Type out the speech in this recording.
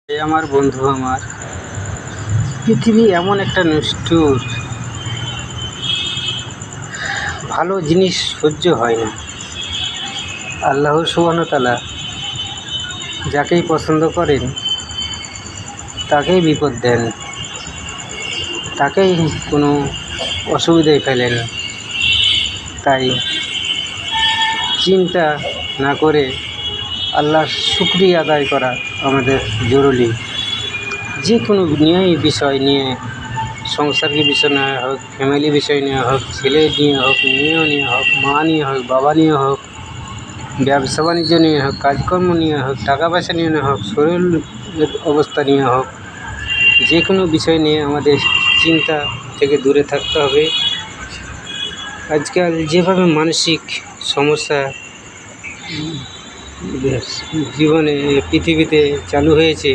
আমার বন্ধু আমার, পৃথিবী এমন একটা নিষ্ঠুর, ভালো জিনিস সহ্য হয় না। আল্লাহ সুবহানাহু ওয়া তাআলা যাকেই পছন্দ করেন তাকেই বিপদ দেন, তাকেই কোনো অসুবিধায় ফেলেন। তাই চিন্তা না করে আল্লাহর শুকরিয়া আদায় করা আমাদের জরুরি। যে কোনো বিষয় নিয়ে, সংসারের বিষয় নিয়ে হোক, ফ্যামিলি বিষয় নিয়ে হোক, ছেলে নিয়ে হোক, মেয়ে নিয়ে হোক, মা নিয়ে হোক, বাবা নিয়ে হোক, ব্যবসা বাণিজ্য নিয়ে হোক, কাজকর্ম নিয়ে হোক, টাকা পয়সা নিয়ে হোক, শরীরের অবস্থা নিয়ে হোক, যে কোনো বিষয় নিয়ে আমাদের চিন্তা থেকে দূরে থাকতে হবে। আজকাল যেভাবে মানসিক সমস্যা জীবনে পৃথিবীতে চালু হয়েছে,